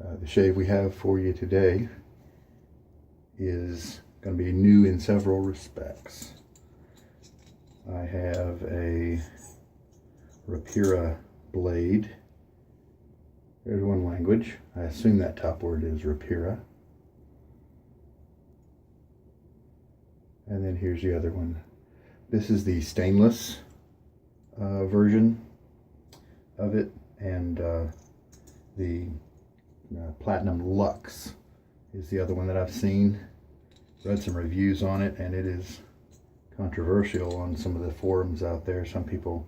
The shave we have for you today is going to be new in several respects. I have a Rapira blade. There's one language. I assume that top word is Rapira. And then here's the other one. This is the stainless version of it, and the Platinum Luxe is the other one that I've seen. Read some reviews on it, and it is controversial on some of the forums out there. Some people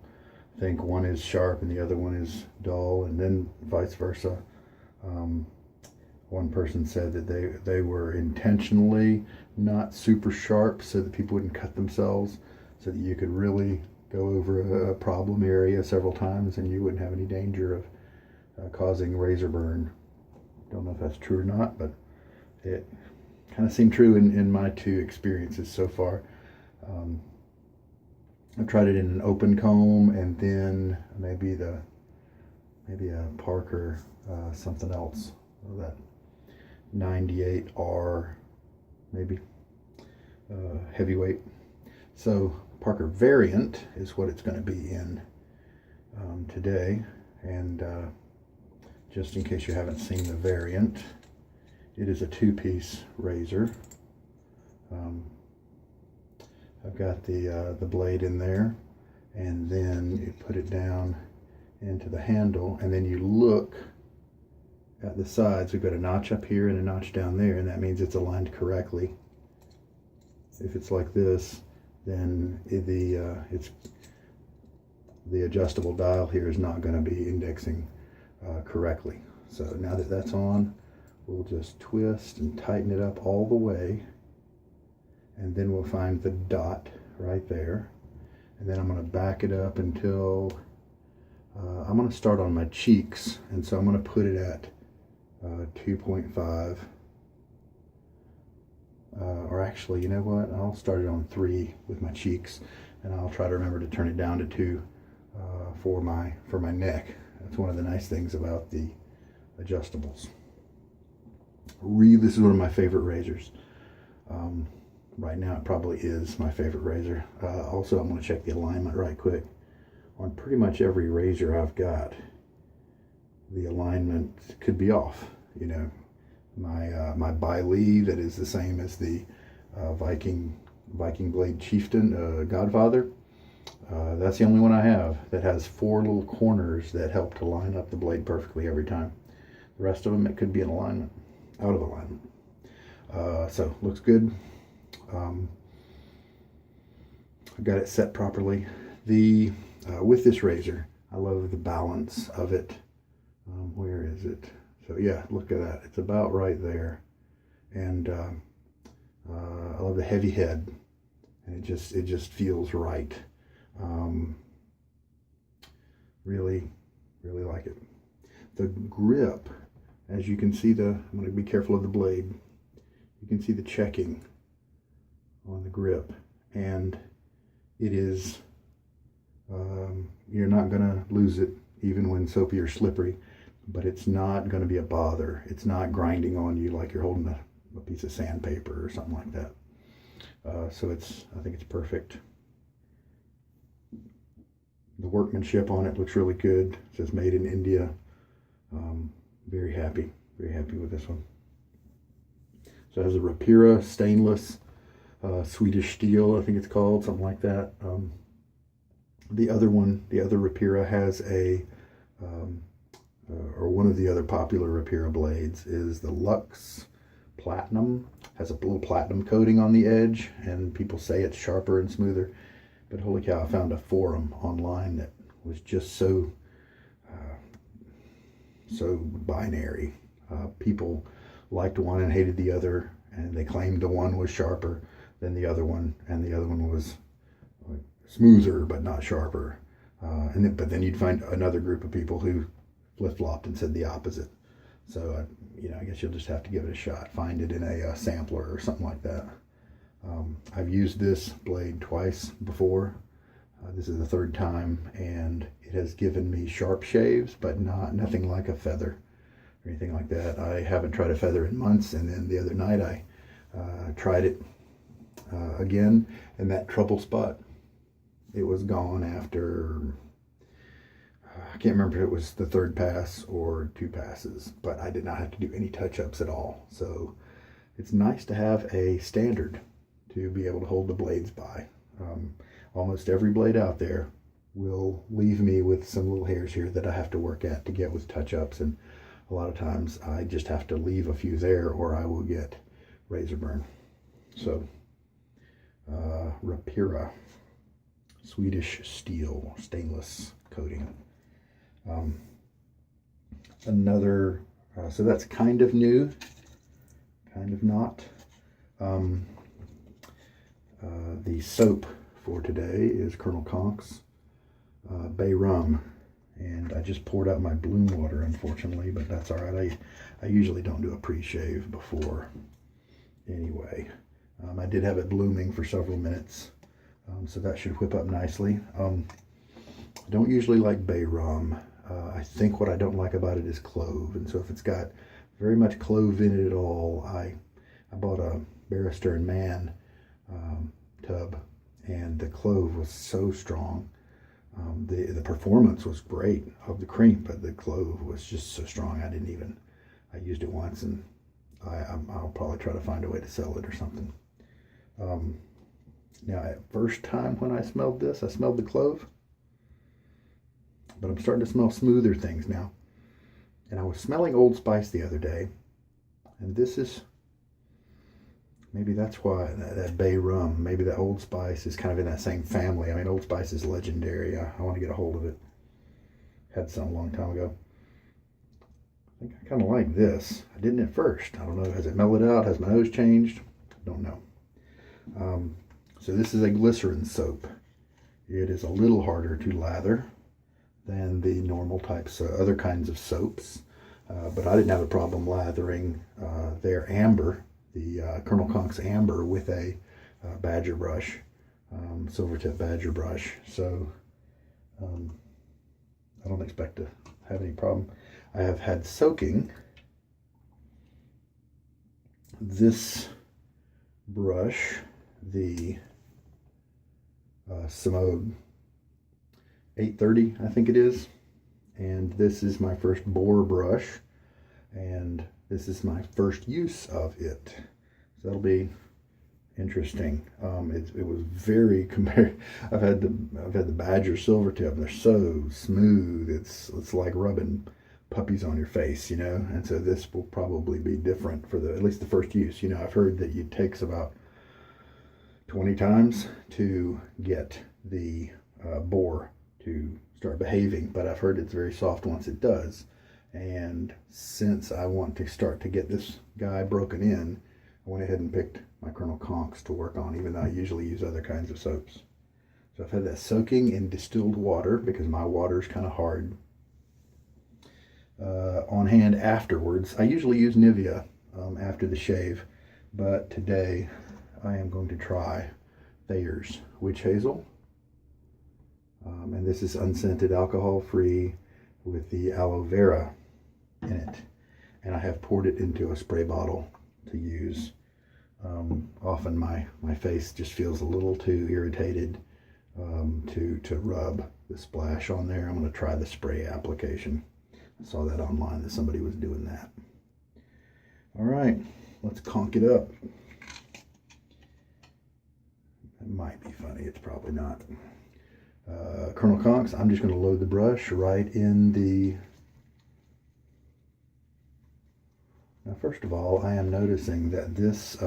think one is sharp and the other one is dull, and then vice versa. One person said that they were intentionally not super sharp so that people wouldn't cut themselves, so that you could really go over a problem area several times and you wouldn't have any danger of causing razor burn. Don't know if that's true or not, but it kind of seemed true in my two experiences so far. I've tried it in an open comb, and then maybe a Parker something else, that 98R maybe heavyweight. So Parker variant is what it's going to be in today, and just in case you haven't seen the variant, it is a two-piece razor. I've got the blade in there, and then you put it down into the handle, and then you look at the sides. We've got a notch up here and a notch down there, and that means it's aligned correctly. If it's like this, then the adjustable dial here is not going to be indexing correctly. So now that that's on, we'll just twist and tighten it up all the way, and then we'll find the dot right there, and then I'm going to back it up until I'm going to start on my cheeks, and so I'm going to put it at 2.5, or actually, you know what, I'll start it on 3 with my cheeks, and I'll try to remember to turn it down to 2 for my neck. That's one of the nice things about the adjustables. This is one of my favorite razors. Right now it probably is my favorite razor. Also, I'm going to check the alignment right quick. On pretty much every razor I've got, the alignment could be off. You know, my Bailey, that is the same as the Viking Blade Chieftain Godfather. That's the only one I have that has 4 little corners that help to line up the blade perfectly every time. The rest of them, it could be in alignment, out of alignment. So looks good. I've got it set properly. With this razor, I love the balance of it. Where is it? So yeah, look at that. It's about right there. And I love the heavy head, and it just feels right. Really like it. The grip, as you can see, I'm going to be careful of the blade. You can see the checking on the grip, and it is, you're not going to lose it even when soapy or slippery, but it's not going to be a bother. It's not grinding on you like you're holding a piece of sandpaper or something like that. So I think it's perfect. The workmanship on it looks really good. It says made in India. Very happy with this one. So it has a Rapira stainless Swedish steel, I think it's called, something like that. The other Rapira has or one of the other popular Rapira blades is the Luxe Platinum. Has a little platinum coating on the edge, and people say it's sharper and smoother. But holy cow, I found a forum online that was just so binary. People liked one and hated the other, and they claimed the one was sharper than the other one, and the other one was smoother but not sharper. But then you'd find another group of people who flip-flopped and said the opposite. So I guess you'll just have to give it a shot. Find it in a sampler or something like that. I've used this blade twice before. This is the third time, and it has given me sharp shaves, but nothing like a feather. or anything like that. I haven't tried a feather in months, and then the other night I tried it again, and that trouble spot, it was gone after, I can't remember if it was the third pass or 2 passes, but I did not have to do any touch-ups at all. So it's nice to have a standard to be able to hold the blades by. Almost every blade out there will leave me with some little hairs here that I have to work at to get with touch-ups, and a lot of times I just have to leave a few there or I will get razor burn. So Rapira, Swedish steel, stainless coating. So that's kind of new, kind of not. The soap for today is Colonel Conk's Bay Rum, and I just poured out my bloom water, unfortunately, but that's all right. I usually don't do a pre-shave before anyway. I did have it blooming for several minutes, so that should whip up nicely. I don't usually like Bay Rum. I think what I don't like about it is clove, and so if it's got very much clove in it at all, I bought a Barrister and Man tub, and the clove was so strong. The performance was great of the cream, but the clove was just so strong. I used it once, and I'll probably try to find a way to sell it or something. Now, at first time when I smelled this, I smelled the clove, but I'm starting to smell smoother things now. And I was smelling Old Spice the other day, and this is, maybe that's why, that Bay Rum, maybe that Old Spice is kind of in that same family. I mean, Old Spice is legendary. I want to get a hold of it. Had some a long time ago. I think I kind of like this. I didn't at first. I don't know, has it mellowed out? Has my nose changed? Don't know. So this is a glycerin soap. It is a little harder to lather than the normal types, other kinds of soaps. But I didn't have a problem lathering their amber, the Colonel Conk's amber, with a badger brush, silver tip badger brush. So I don't expect to have any problem. I have had soaking this brush, the Semogue 830, I think it is, and this is my first Boar brush, and this is my first use of it, so that'll be interesting. It was very compared. I've had the Badger silver tip, and they're so smooth. It's like rubbing puppies on your face, you know. And so this will probably be different for at least the first use. You know, I've heard that it takes about 20 times to get the Boar to start behaving, but I've heard it's very soft once it does. And since I want to start to get this guy broken in, I went ahead and picked my Colonel Conks to work on, even though I usually use other kinds of soaps. So I've had that soaking in distilled water because my water is kind of hard. On hand afterwards, I usually use Nivea after the shave, but today I am going to try Thayer's Witch Hazel. And this is unscented, alcohol-free, with the aloe vera in it. And I have poured it into a spray bottle to use. Often my face just feels a little too irritated to rub the splash on there. I'm going to try the spray application. I saw that online that somebody was doing that. All right, let's conk it up. It might be funny, it's probably not. Colonel Conks, I'm just going to load the brush right in the... Now, first of all, I am noticing that this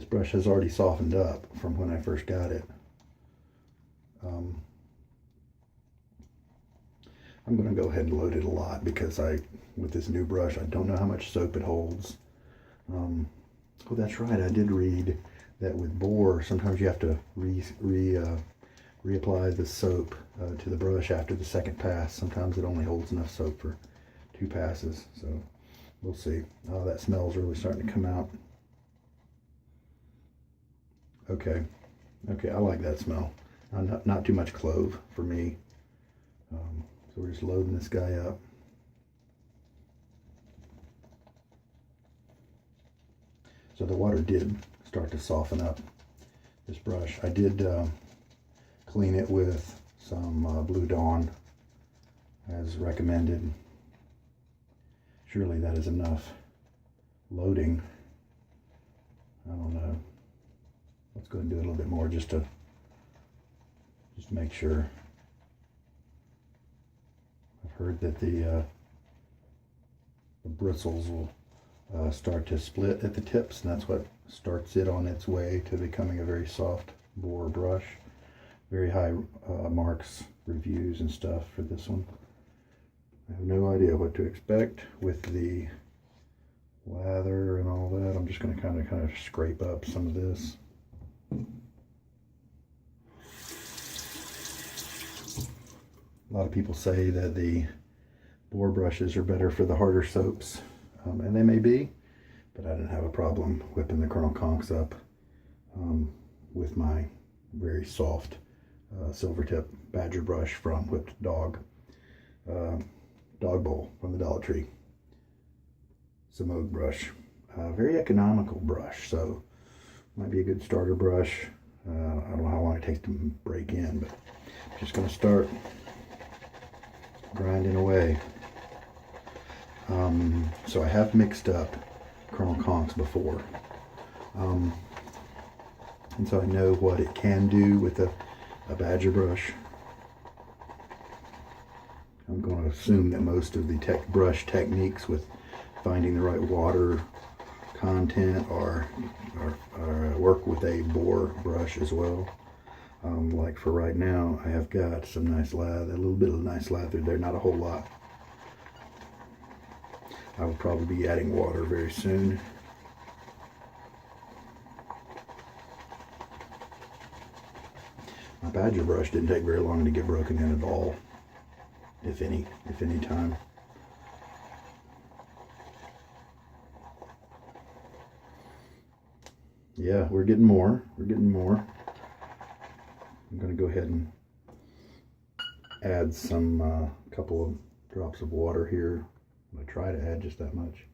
brush has already softened up from when I first got it. I'm going to go ahead and load it a lot because with this new brush, I don't know how much soap it holds. Oh, that's right. I did read that with Boar, sometimes you have to reapply the soap to the brush after the second pass. Sometimes it only holds enough soap for 2 passes, so we'll see. Oh, that smell's really starting to come out. Okay, I like that smell. Not too much clove for me. So we're just loading this guy up. So the water did start to soften up this brush. I did clean it with some Blue Dawn as recommended. Surely that is enough loading. I don't know. Let's go ahead and do a little bit more just to make sure. I've heard that the bristles will start to split at the tips, and that's what starts it on its way to becoming a very soft boar brush. Very high marks, reviews and stuff for this one. I have no idea what to expect with the lather and all that. I'm just going to kind of scrape up some of this. A lot of people say that the boar brushes are better for the harder soaps, and they may be, but I didn't have a problem whipping the Colonel Conks up with my very soft silver tip badger brush from Whipped Dog Bowl from the Dollar Tree. Semogue brush. Very economical brush, so might be a good starter brush. I don't know how long it takes to break in, but I'm just going to start grinding away. So I have mixed up Colonel Conks before, and so I know what it can do with a badger brush. I'm going to assume that most of the brush techniques with finding the right water content are work with a boar brush as well. Like for right now, I have got some nice lather, a little bit of nice lather there, not a whole lot. I will probably be adding water very soon. My badger brush didn't take very long to get broken in at all, if any time. Yeah, we're getting more. We're getting more. I'm going to go ahead and add some couple of drops of water here. I'm going to try to add just that much.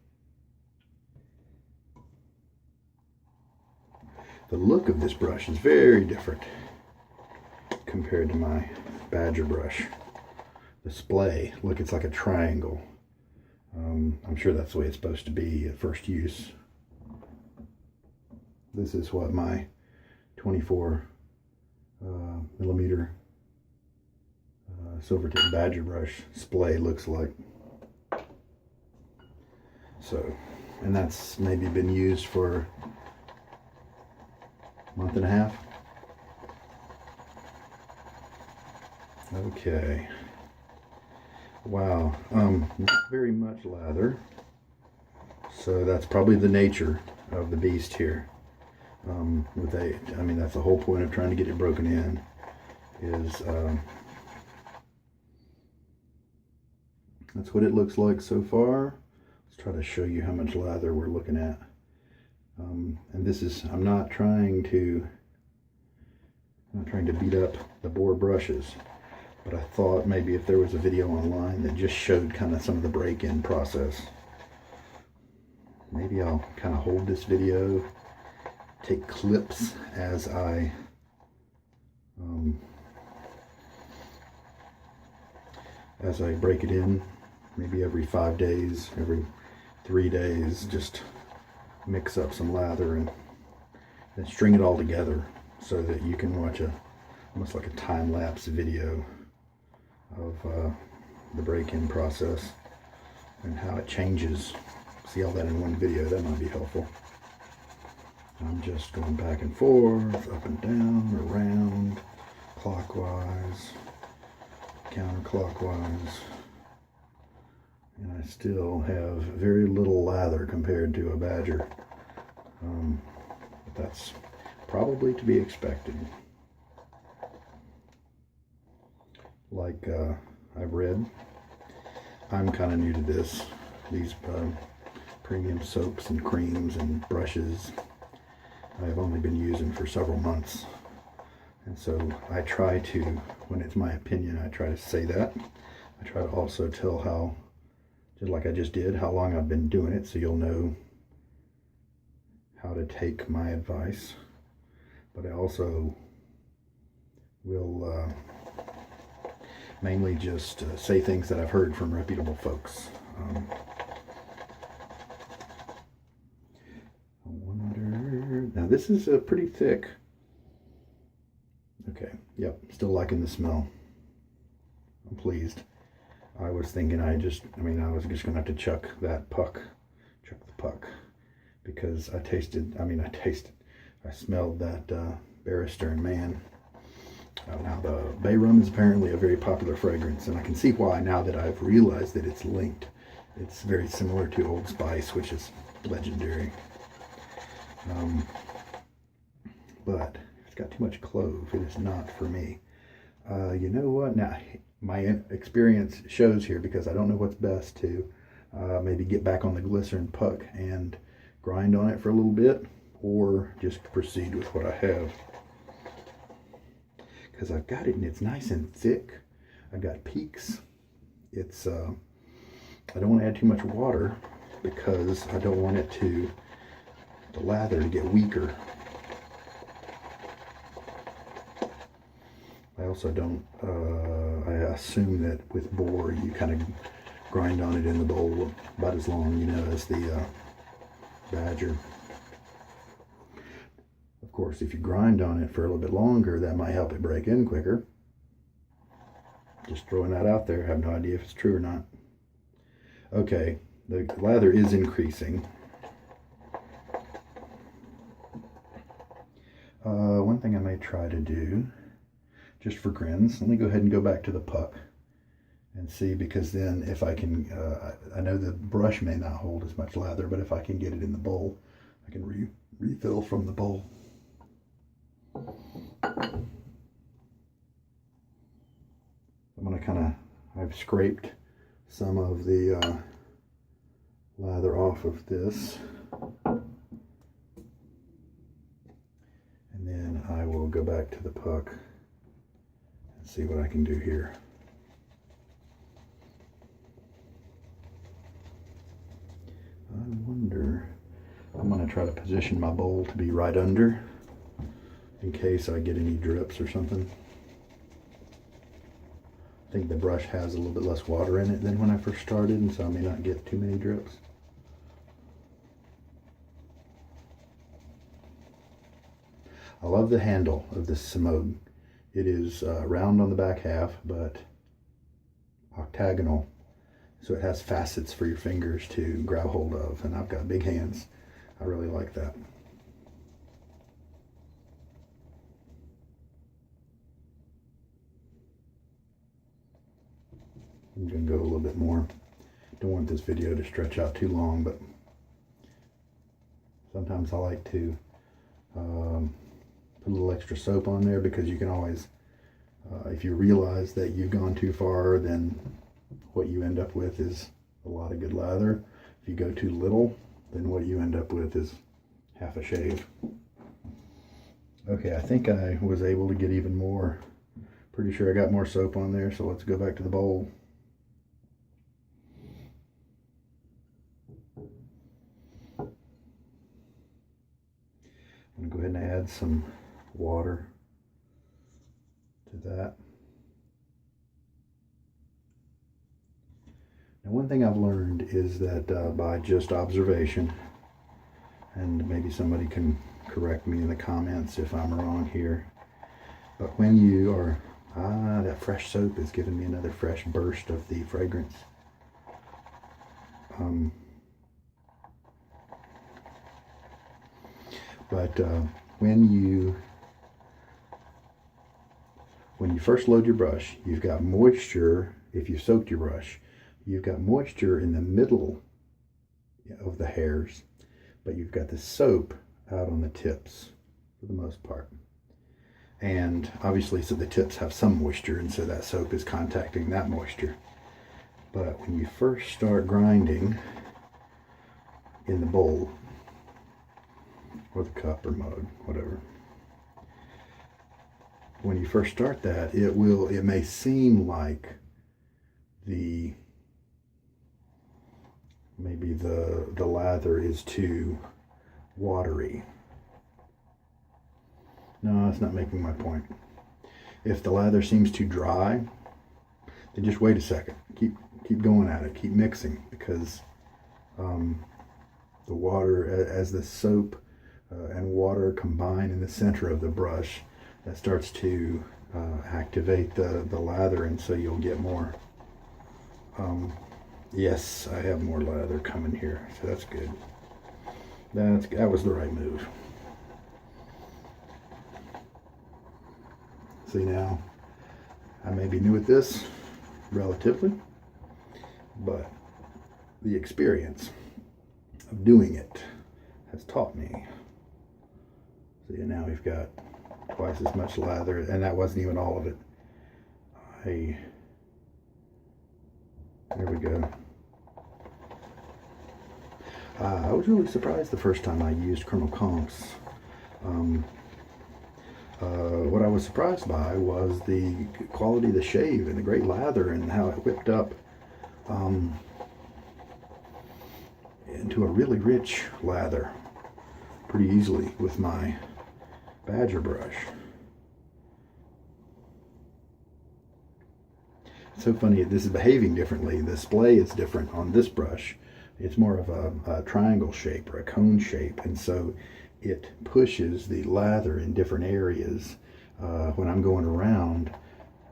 The look of this brush is very different compared to my badger brush. The splay, look, it's like a triangle. I'm sure that's the way it's supposed to be at first use. This is what my 24 millimeter silver tip badger brush splay looks like. So, and that's maybe been used for a month and a half. Okay. Wow. Not very much lather. So that's probably the nature of the beast here. I mean, that's the whole point of trying to get it broken in, is that's what it looks like so far. Let's try to show you how much lather we're looking at. And this is, I'm not trying to beat up the boar brushes, but I thought maybe if there was a video online that just showed kind of some of the break-in process, maybe I'll kind of hold this video, take clips as I break it in, maybe every 5 days, every 3 days, just mix up some lather and then string it all together so that you can watch almost like a time-lapse video of the break-in process and how it changes. See all that in one video, that might be helpful. I'm just going back and forth, up and down, around, clockwise, counterclockwise, and I still have very little lather compared to a badger, but that's probably to be expected. Like I've read, I'm kind of new to these premium soaps and creams and brushes. I've only been using for several months, and so I try to, when it's my opinion, I try to say that. I try to also tell how, just like I just did, how long I've been doing it, so you'll know how to take my advice. But I also will mainly just say things that I've heard from reputable folks. I wonder, now this is pretty thick. Okay, yep, still liking the smell. I'm pleased. I was thinking I was just gonna have to chuck the puck, because I smelled that Barrister and Man. Now the bay rum is apparently a very popular fragrance, and I can see why now that I've realized that it's linked. It's very similar to Old Spice, which is legendary. But if it's got too much clove, it is not for me. You know what? Now, my experience shows here, because I don't know what's best, to maybe get back on the glycerin puck and grind on it for a little bit, or just proceed with what I have. Because I've got it and it's nice and thick. I've got peaks. It's I don't want to add too much water, because I don't want the lather to get weaker. I also don't, I assume that with Boar you kind of grind on it in the bowl about as long, as the Badger. Of course, if you grind on it for a little bit longer, that might help it break in quicker. Just throwing that out there. I have no idea if it's true or not. Okay, the lather is increasing. One thing I may try to do, just for grins, let me go ahead and go back to the puck and see, because then if I can, I know the brush may not hold as much lather, but if I can get it in the bowl, I can refill from the bowl. I'm going to I've scraped some of the lather off of this, and then I will go back to the puck and see what I can do here. I wonder, I'm going to try to position my bowl to be right under, in case I get any drips or something. I think the brush has a little bit less water in it than when I first started, and so I may not get too many drips. I love the handle of this Semogue. It is round on the back half, but octagonal, so it has facets for your fingers to grab hold of, and I've got big hands. I really like that. I'm going to go a little bit more. Don't want this video to stretch out too long, but sometimes I like to put a little extra soap on there, because you can always, if you realize that you've gone too far, then what you end up with is a lot of good lather. If you go too little, then what you end up with is half a shave. Okay, I think I was able to get even more. Pretty sure I got more soap on there, so let's go back to the bowl. I'm going to go ahead and add some water to that. Now, one thing I've learned is that by just observation, and maybe somebody can correct me in the comments if I'm wrong here, but when you are, that fresh soap is giving me another fresh burst of the fragrance. But when you first load your brush, you've got moisture. If you soaked your brush, you've got moisture in the middle of the hairs, but you've got the soap out on the tips for the most part. And obviously, so the tips have some moisture, and so that soap is contacting that moisture. But when you first start grinding in the bowl, or the cup or mug, whatever, when you first start that, it may seem like maybe the lather is too watery. No, that's not making my point. If the lather seems too dry, then just wait a second. Keep going at it. Keep mixing, because the water, as the soap and water combine in the center of the brush, that starts to activate the lather, and so you'll get more. Yes, I have more lather coming here, so that's good. That was the right move. See, now I may be new at this, relatively, but the experience of doing it has taught me. See, now we've got twice as much lather, and that wasn't even all of it. There we go. I was really surprised the first time I used Colonel Conk's. What I was surprised by was the quality of the shave and the great lather, and how it whipped up into a really rich lather pretty easily with my Badger brush. It's so funny, this is behaving differently. The splay is different on this brush. It's more of a triangle shape or a cone shape, and so it pushes the lather in different areas. When I'm going around,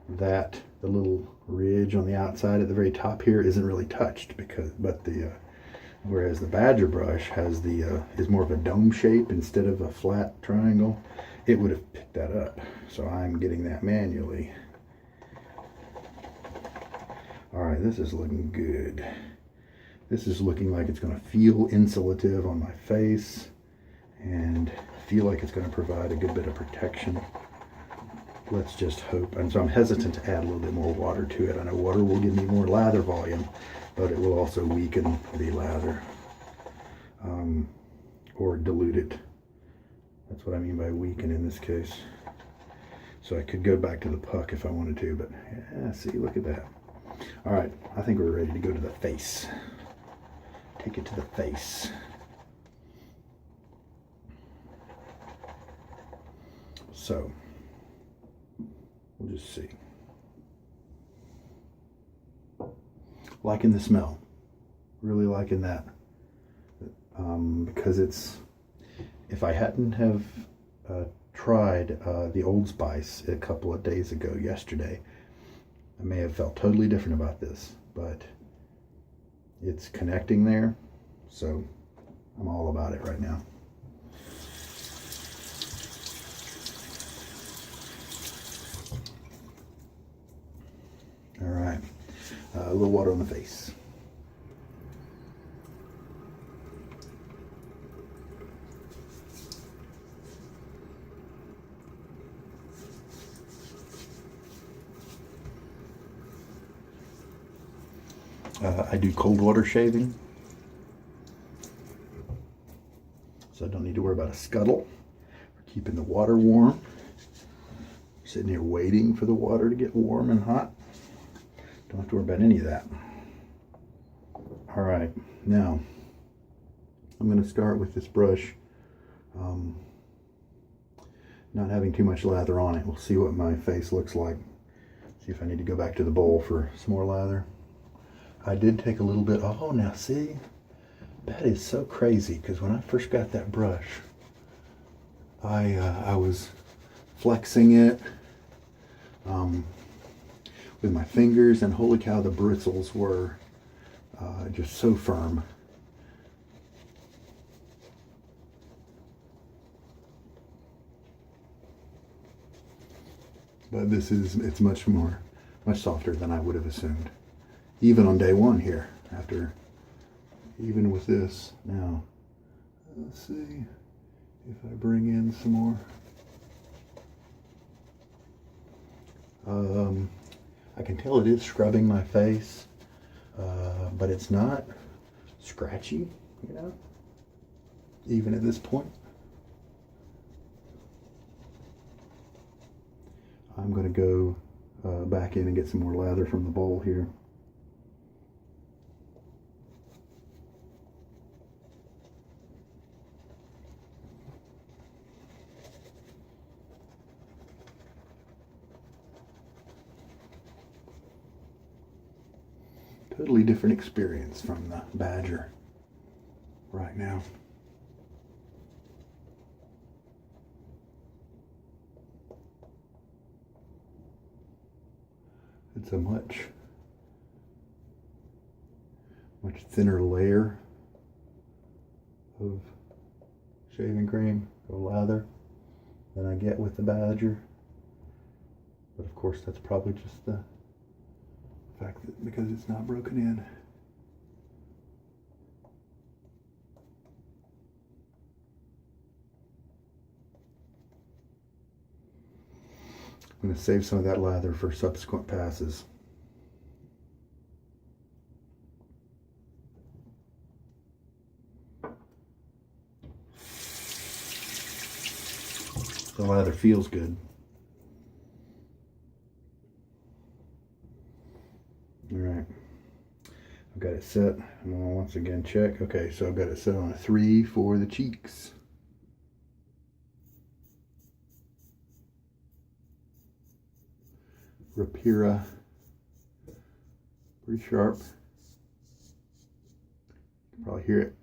the little ridge on the outside at the very top here isn't really touched, whereas the Badger brush has is more of a dome shape instead of a flat triangle. It would have picked that up, so I'm getting that manually. All right, this is looking good. This is looking like it's going to feel insulative on my face and feel like it's going to provide a good bit of protection. Let's just hope. And so I'm hesitant to add a little bit more water to it. I know water will give me more lather volume, but it will also weaken the lather or dilute it. That's what I mean by weaken in this case. So I could go back to the puck if I wanted to, but yeah, see, look at that. All right, I think we're ready to go to the face. Take it to the face. So, we'll just see. Liking the smell. Really liking that. Because if I hadn't have tried the Old Spice a couple of days ago, yesterday, I may have felt totally different about this, but it's connecting there, so I'm all about it right now. All right, a little water on the face. I do cold water shaving, so I don't need to worry about a scuttle or keeping the water warm. Sitting here waiting for the water to get warm and hot. Don't have to worry about any of that. All right, now I'm going to start with this brush, not having too much lather on it. We'll see what my face looks like. See if I need to go back to the bowl for some more lather. I did take a little bit. Oh, now see, that is so crazy, because when I first got that brush, I was flexing it with my fingers, and holy cow, the bristles were just so firm. But it's much softer than I would have assumed. Even on day one here, even with this. Now, let's see if I bring in some more. I can tell it is scrubbing my face, but it's not scratchy, even at this point. I'm going to go back in and get some more lather from the bowl here. Totally different experience from the Badger right now. It's a much thinner layer of shaving cream or lather than I get with the Badger. But of course that's probably just the fact that because it's not broken in. I'm going to save some of that lather for subsequent passes. The lather feels good. All right, I've got it set. I'm going to once again check. Okay, so I've got it set on a 3 for the cheeks. Rapira, pretty sharp. You can probably hear it.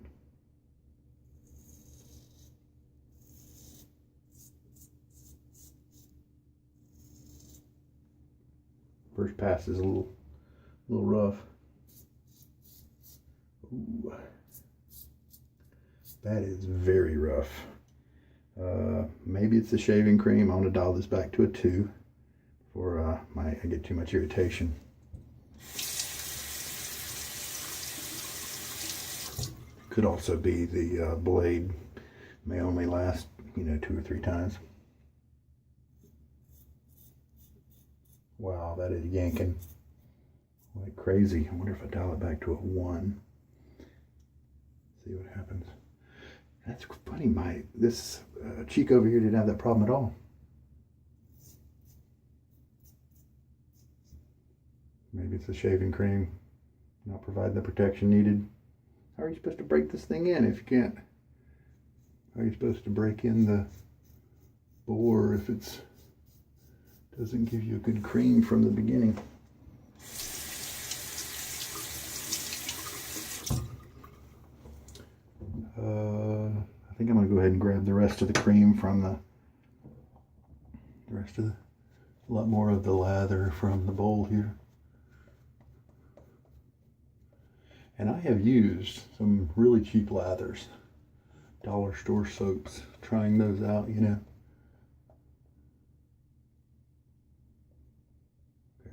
First pass is a little rough. Ooh, that is very rough. Maybe it's the shaving cream. I want to dial this back to a 2 before I get too much irritation. Could also be the blade may only last, 2 or 3 times. Wow, that is yanking like crazy. I wonder if I dial it back to a 1. See what happens. That's funny. This cheek over here didn't have that problem at all. Maybe it's the shaving cream not providing the protection needed. How are you supposed to break this thing in if you can't? How are you supposed to break in the Boar if it doesn't give you a good cream from the beginning? I think I'm going to go ahead and grab the rest of the cream from a lot more of the lather from the bowl here. And I have used some really cheap lathers, dollar store soaps, trying those out, Okay,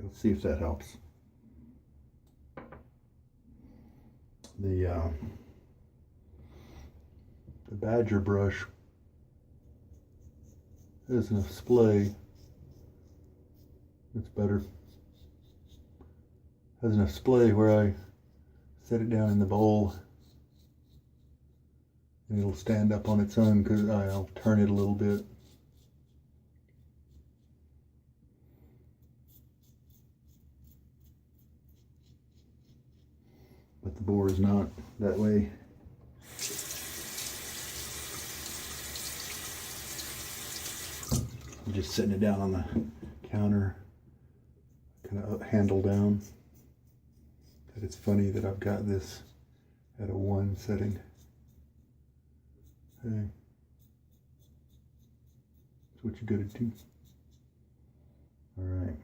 let's see if that helps. The Badger brush has enough splay. It's better. Has enough splay where I set it down in the bowl and it'll stand up on its own because I'll turn it a little bit. But the Boar is not that way. I'm just setting it down on the counter, kind of handle down. But it's funny that I've got this at a 1 setting. Hey, that's what you gotta do. All right.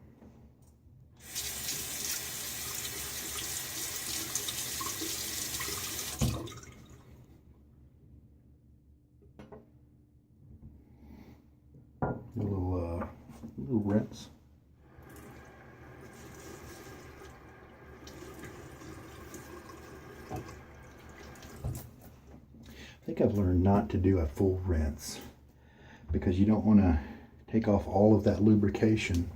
A little rinse. I think I've learned not to do a full rinse because you don't want to take off all of that lubrication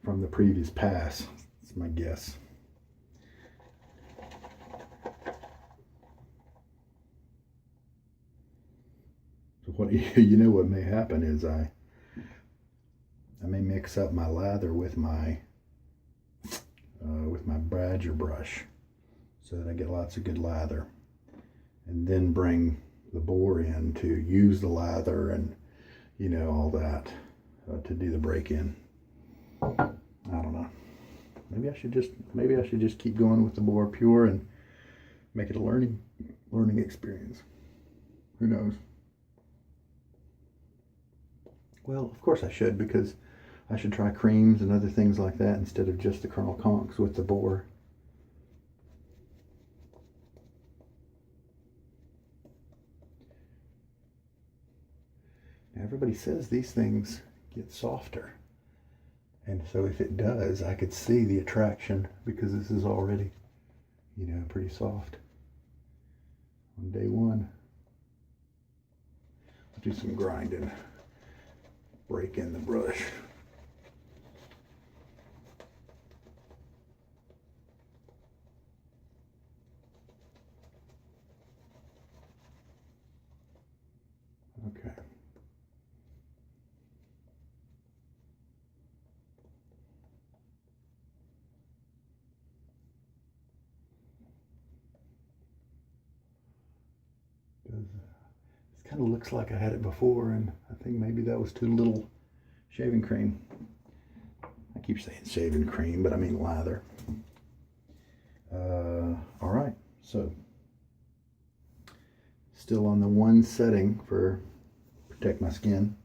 from the previous pass. That's my guess. So what what may happen is I may mix up my lather with my Badger brush so that I get lots of good lather, and then bring the Boar in to use the lather and all that to do the break-in. I don't know. maybe I should just keep going with the Boar Pure and make it a learning experience. Who knows? Well, of course I should, because I should try creams and other things like that instead of just the Colonel Conks with the Boar. Now, everybody says these things get softer. And so if it does, I could see the attraction, because this is already, you know, pretty soft on day one. I'll do some grinding, break in the brush. Okay. This kind of looks like I had it before, and I think maybe that was too little shaving cream. I keep saying shaving cream, but I mean lather. All right, so still on the one setting for protect my skin.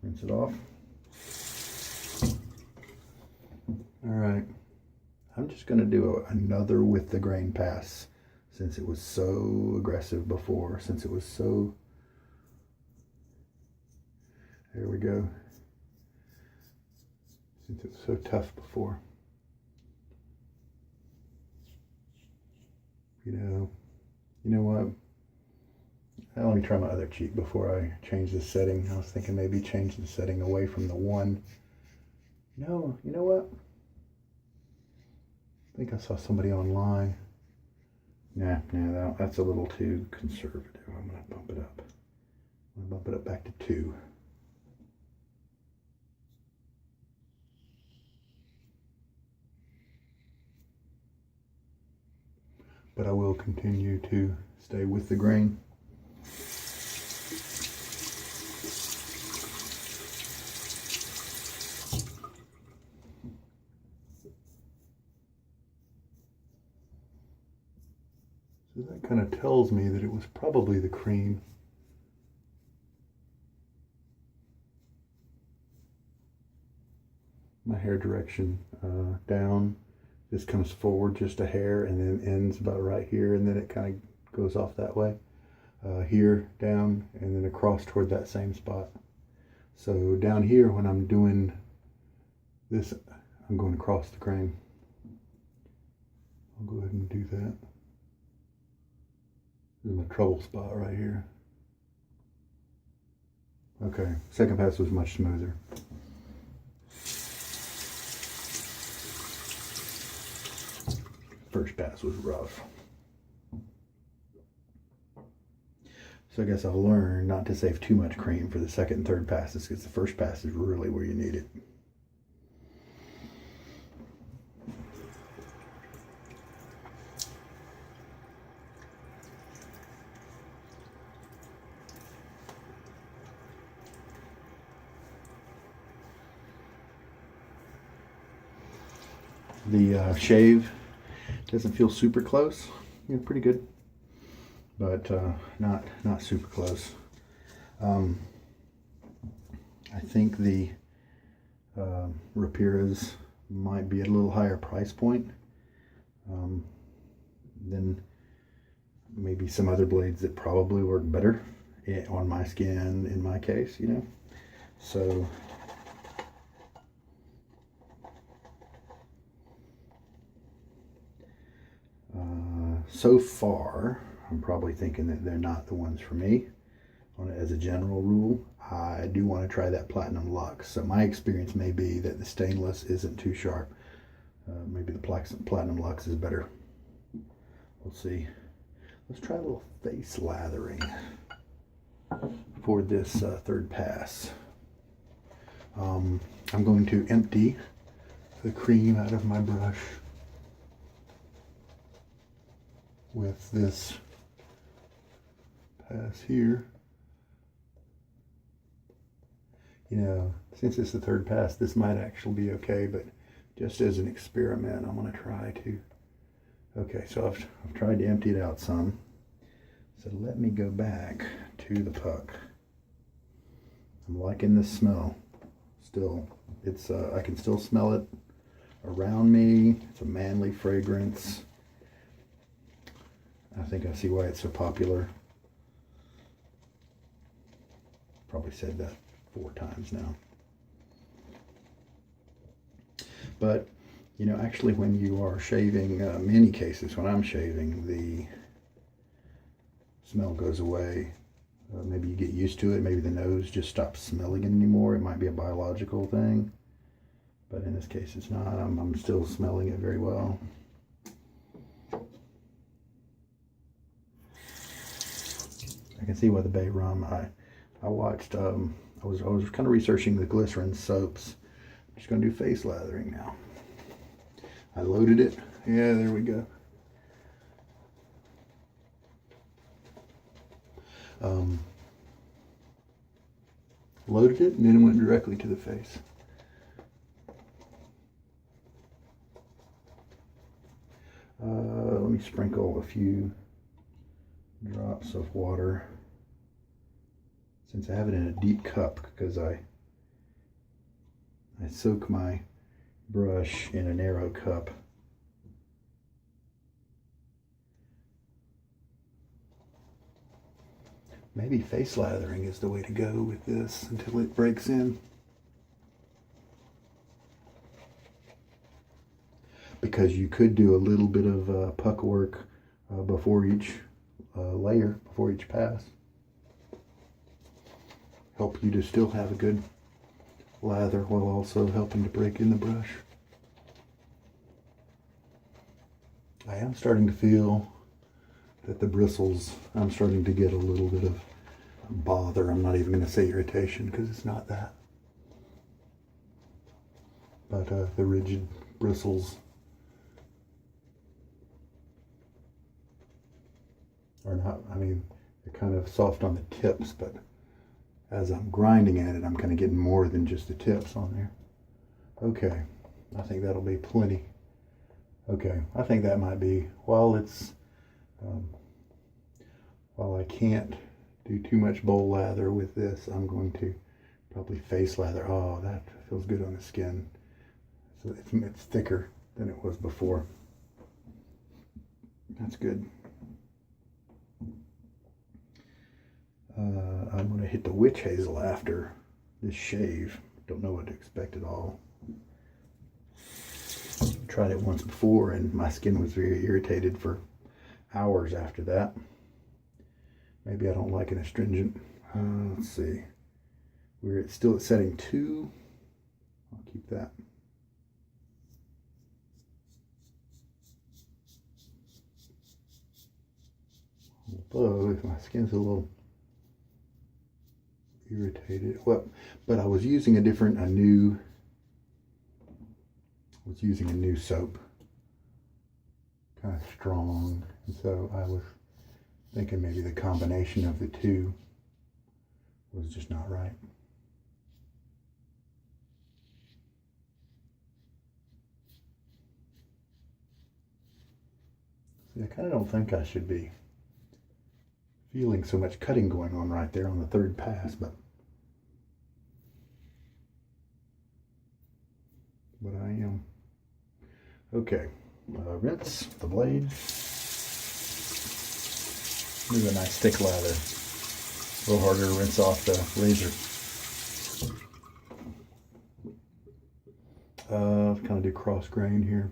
Rinse it off. All right, I'm just going to do another with the grain pass, since it was so aggressive before, since it was so, there we go, since it was so tough before. You know what? Let me try my other cheek before I change the setting. I was thinking maybe change the setting away from the one. No, you know what? I think I saw somebody online. Nah, that's a little too conservative. I'm going to bump it up. I'm going to bump it up back to 2. But I will continue to stay with the grain. So that kind of tells me that it was probably the cream. My hair direction down. This comes forward just a hair and then ends about right here, and then it kind of goes off that way. Here, down, and then across toward that same spot. So down here, when I'm doing this, I'm going across the grain. I'll go ahead and do that. This is my trouble spot right here. Okay, second pass was much smoother. First pass was rough. So I guess I'll learn not to save too much cream for the second and third passes, because the first pass is really where you need it. The shave doesn't feel super close. Yeah, pretty good, but not super close. I think the Rapiras might be at a little higher price point than maybe some other blades that probably work better on my skin, in my case, you know. So so far, I'm probably thinking that they're not the ones for me. As a general rule, I do want to try that Platinum Lux. So my experience may be that the stainless isn't too sharp. Maybe the Platinum Lux is better. We'll see. Let's try a little face lathering for this third pass. I'm going to empty the cream out of my brush with this pass here. You know, since it's the third pass, this might actually be okay, but just as an experiment, I'm going to try to. Okay, so I've tried to empty it out some. So let me go back to the puck. I'm liking the smell still. It's I can still smell it around me. It's a manly fragrance. I think I see why it's so popular. Probably said that 4 times now. But, you know, actually when you are shaving, many cases, when I'm shaving, the smell goes away. Maybe you get used to it. Maybe the nose just stops smelling it anymore. It might be a biological thing. But in this case, it's not. I'm still smelling it very well. I can see why the bay rum. I watched. I was kind of researching the glycerin soaps. I'm just going to do face lathering now. I loaded it. Yeah, there we go. Loaded it and then went directly to the face. Let me sprinkle a few drops of water, since I have it in a deep cup, because I soak my brush in a narrow cup. Maybe face lathering is the way to go with this until it breaks in. Because you could do a little bit of puck work before each layer, before each pass. Help you to still have a good lather while also helping to break in the brush. I am starting to feel that the bristles, I'm starting to get a little bit of bother. I'm not even going to say irritation, because it's not that. But the rigid bristles are not, I mean, they're kind of soft on the tips, but as I'm grinding at it, I'm kind of getting more than just the tips on there. Okay, I think that'll be plenty. Okay, I think that might be, while it's, while I can't do too much bowl lather with this, I'm going to probably face lather. Oh, that feels good on the skin. So it's thicker than it was before. That's good. I'm going to hit the witch hazel after this shave. Don't know what to expect at all. Tried it once before and my skin was very irritated for hours after that. Maybe I don't like an astringent. Let's see. We're still at setting 2. I'll keep that. Although my skin's a little irritated. Well, but I was using a new soap, kind of strong, and so I was thinking maybe the combination of the two was just not right. See, I kind of don't think I should be feeling so much cutting going on right there on the 3rd pass, but I am. Okay, rinse the blade. This is a nice thick lather. A little harder to rinse off the razor. Kind of do cross grain here.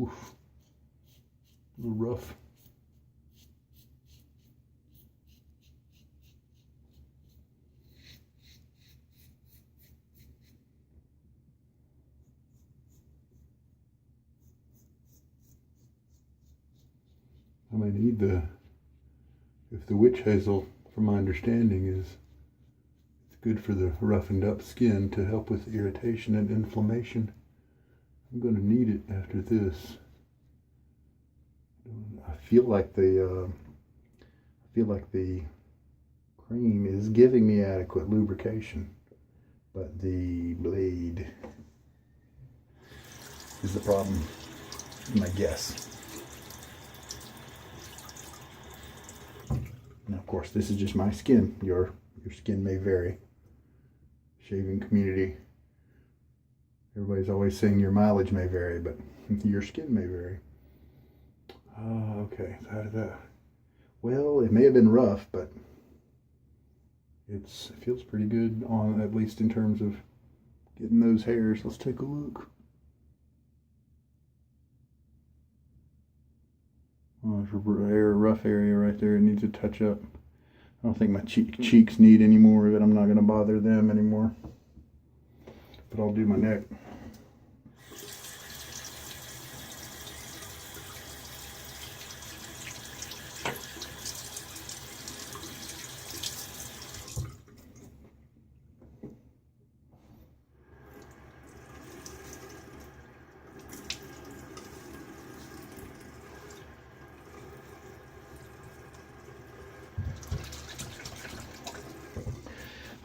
Oof. A little rough. I may need if the witch hazel, from my understanding, it's good for the roughened up skin to help with irritation and inflammation. I'm going to need it after this. I feel like the cream is giving me adequate lubrication, but the blade is the problem, my guess. Now, of course, this is just my skin. Your skin may vary. Shaving community, everybody's always saying your mileage may vary, but your skin may vary. Okay, so how did that? Well, it may have been rough, but it feels pretty good on, at least in terms of getting those hairs. Let's take a look. Oh, there's a rough area right there. It needs a touch up. I don't think my cheeks need any more of it. I'm not going to bother them anymore. But I'll do my neck.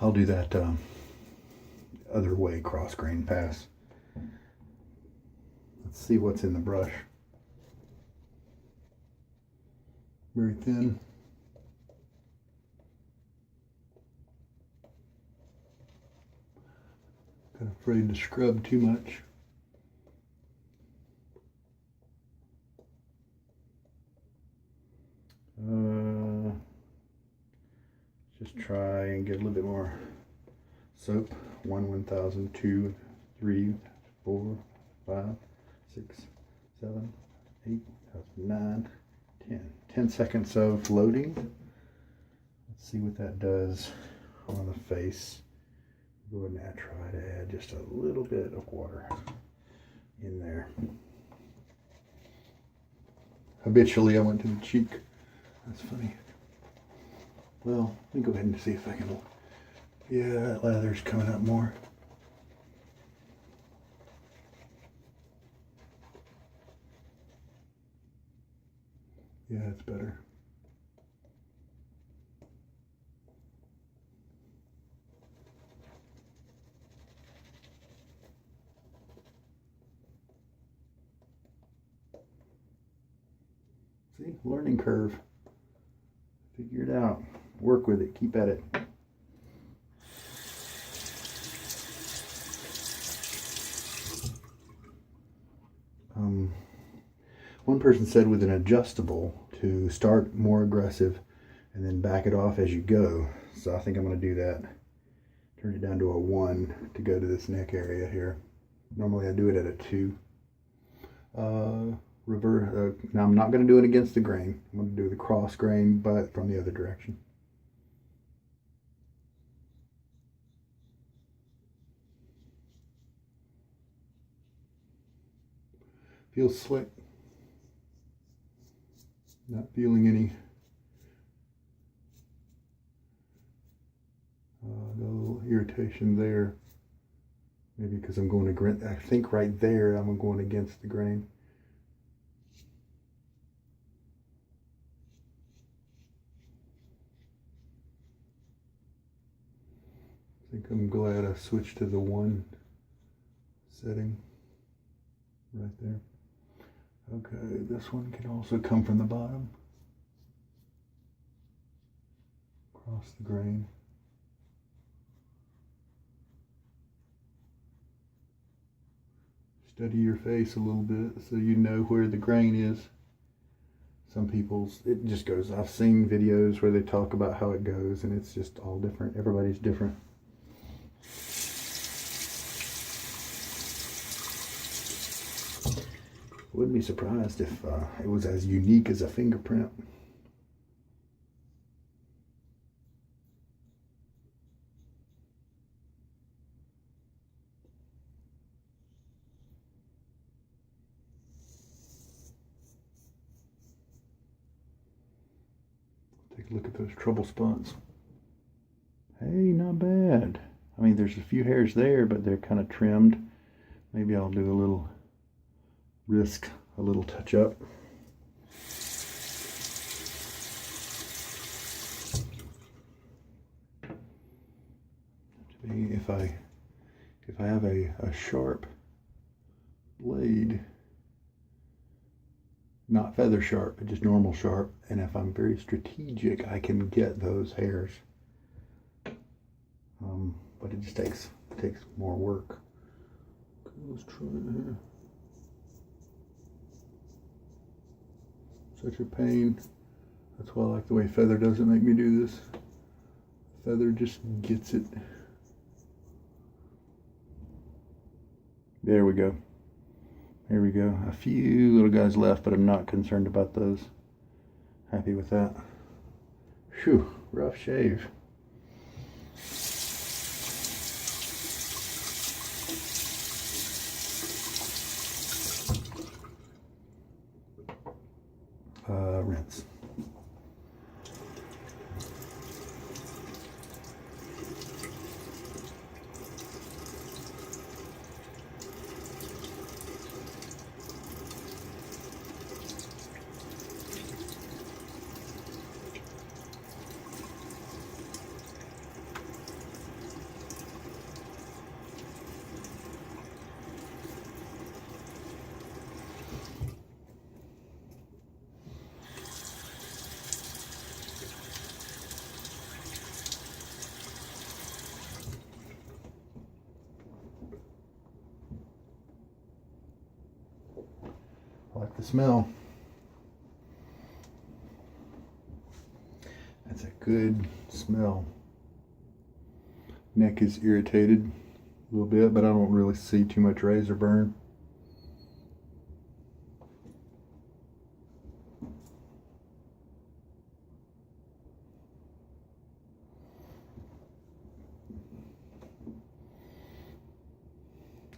I'll do that other way cross grain pass. Let's see what's in the brush. Very thin. Kind of afraid to scrub too much. Just try and get a little bit more soap. 1,000, 2, 3, 4, 5, 6, 7, 8, 9, 10. 10 seconds of loading. Let's see what that does on the face. Go ahead and try to add just a little bit of water in there. Habitually, I went to the cheek. That's funny. Well, let me go ahead and see if I can. Yeah, that lather's coming up more. Yeah, it's better. See, learning curve. Figure it out. Work with it. Keep at it. One person said with an adjustable to start more aggressive and then back it off as you go. So I think I'm going to do that. Turn it down to a 1 to go to this neck area here. Normally I do it at a 2. Now I'm not going to do it against the grain. I'm going to do the cross grain, but from the other direction. Feels slick. Not feeling any no irritation there. Maybe because I'm going to grain. I think right there I'm going against the grain. I think I'm glad I switched to the 1 setting right there. Okay, this one can also come from the bottom. Across the grain. Study your face a little bit so you know where the grain is. Some people's, it just goes. I've seen videos where they talk about how it goes and it's just all different. Everybody's different. Wouldn't be surprised if it was as unique as a fingerprint. Take a look at those trouble spots. Hey, not bad. I mean, there's a few hairs there, but they're kind of trimmed. Maybe I'll do a little risk a little touch up. If I if I have a sharp blade, not feather sharp, but just normal sharp, and if I'm very strategic, I can get those hairs. But it just takes more work. Okay, let's try it here. Such a pain. That's why I like the way feather doesn't make me do this. Feather just gets it. There we go. There we go. A few little guys left, but I'm not concerned about those. Happy with that. Phew, rough shave. Rinse. I like the smell. That's a good smell. Neck is irritated a little bit, but I don't really see too much razor burn.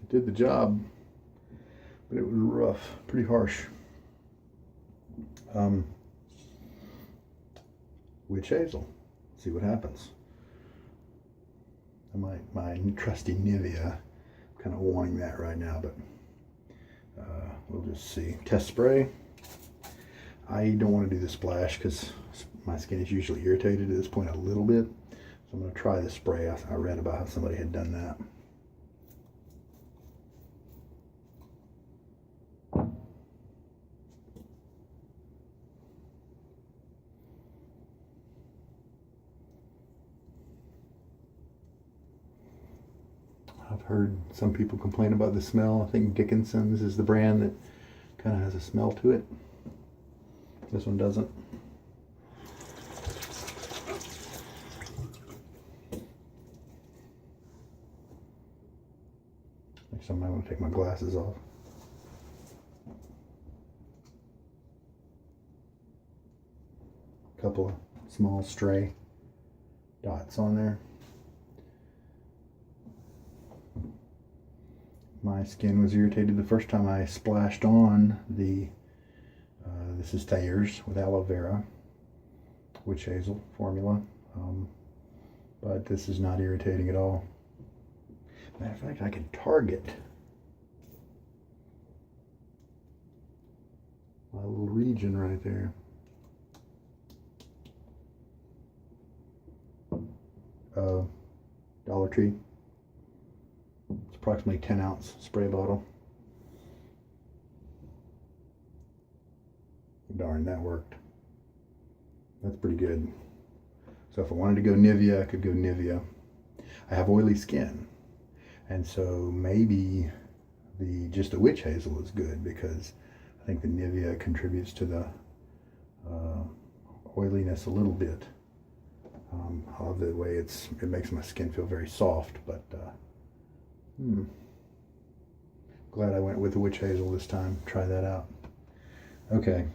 It did the job. But it was rough, pretty harsh. Witch hazel. See what happens. My trusty Nivea. I'm kind of wanting that right now, but we'll just see. Test spray. I don't want to do the splash because my skin is usually irritated at this point a little bit. So I'm going to try the spray. I read about how somebody had done that. I've heard some people complain about the smell. I think Dickinson's is the brand that kind of has a smell to it. This one doesn't. Next time I want to take my glasses off. A couple of small stray dots on there. My skin was irritated the first time I splashed on the, this is Thayer's with aloe vera, witch hazel formula, but this is not irritating at all. Matter of fact, I can target my little region right there. Dollar Tree. It's approximately 10-ounce spray bottle. Darn, that worked. That's pretty good. So if I wanted to go Nivea, I could go Nivea. I have oily skin, and so maybe just the witch hazel is good because I think the Nivea contributes to the oiliness a little bit. I love the way it makes my skin feel very soft, but glad I went with the witch hazel this time. Try that out. Okay,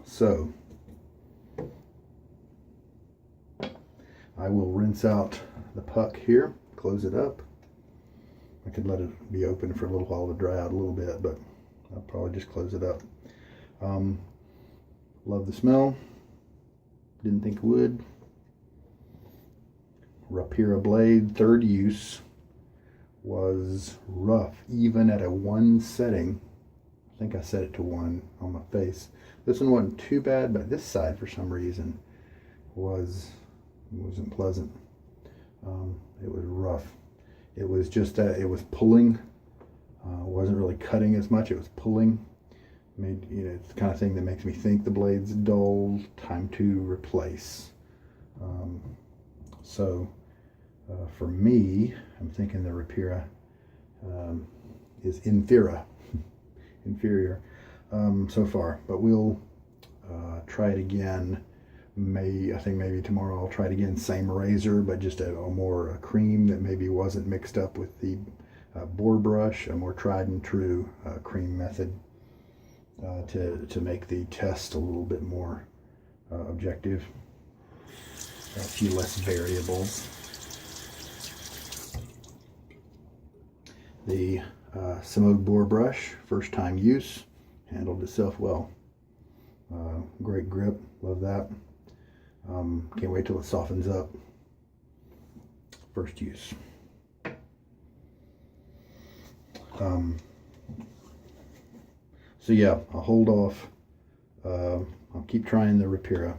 so I will rinse out the puck here, close it up. I could let it be open for a little while to dry out a little bit, but I'll probably just close it up. Love the smell. Didn't think it would. Rapira blade, third use, was rough, even at a 1 setting. I think I set it to 1 on my face. This one wasn't too bad, but this side, for some reason, wasn't pleasant. It was rough. It was just it was pulling. Wasn't really cutting as much. It was pulling. Made, you know, it's the kind of thing that makes me think the blade's dull. Time to replace. So for me, I'm thinking the Rapira is inferior so far. But we'll try it again. I think maybe tomorrow I'll try it again. Same razor, but just a more cream that maybe wasn't mixed up with the Boar brush. A more tried and true cream method to make the test a little bit more objective. A few less variables. The Semogue Boar brush, first time use, handled itself well. Great grip, love that. Can't wait till it softens up. First use. So yeah, I'll hold off. I'll keep trying the Rapira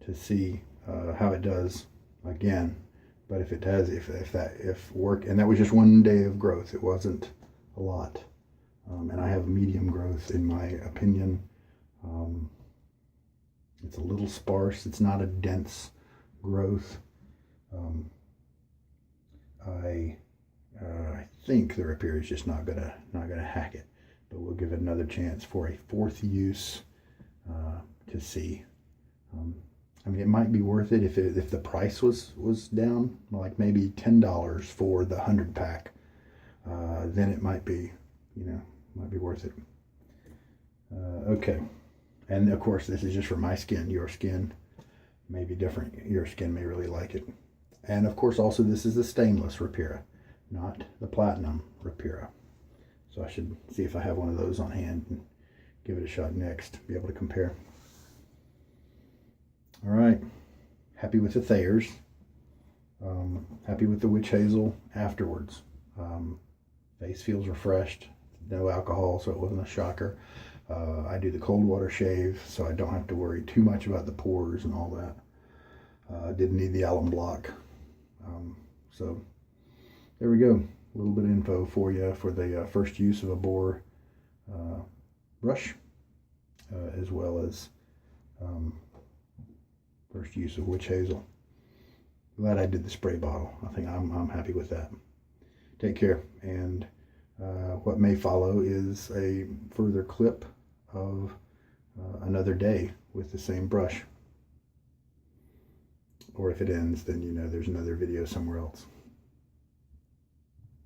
to see how it does again. But if it does, if work, and that was just 1 day of growth, it wasn't a lot. And I have medium growth in my opinion. It's a little sparse. It's not a dense growth. I think the Rapira is just not gonna hack it, but we'll give it another chance for a fourth use to see. I mean, it might be worth it if the price was down, like maybe $10 for the 100 pack. Then it might be, might be worth it. Okay. And of course, this is just for my skin. Your skin may be different. Your skin may really like it. And of course, also this is the stainless Rapira, not the platinum Rapira. So I should see if I have one of those on hand and give it a shot next, be able to compare. All right, happy with the Thayers. Happy with the witch hazel afterwards. Face feels refreshed. No alcohol, so it wasn't a shocker. I do the cold water shave, so I don't have to worry too much about the pores and all that. Didn't need the alum block. So there we go. A little bit of info for you for the first use of a Boar brush, as well as first use of witch hazel. Glad I did the spray bottle. I think I'm happy with that. Take care, and what may follow is a further clip of another day with the same brush. Or if it ends, then there's another video somewhere else.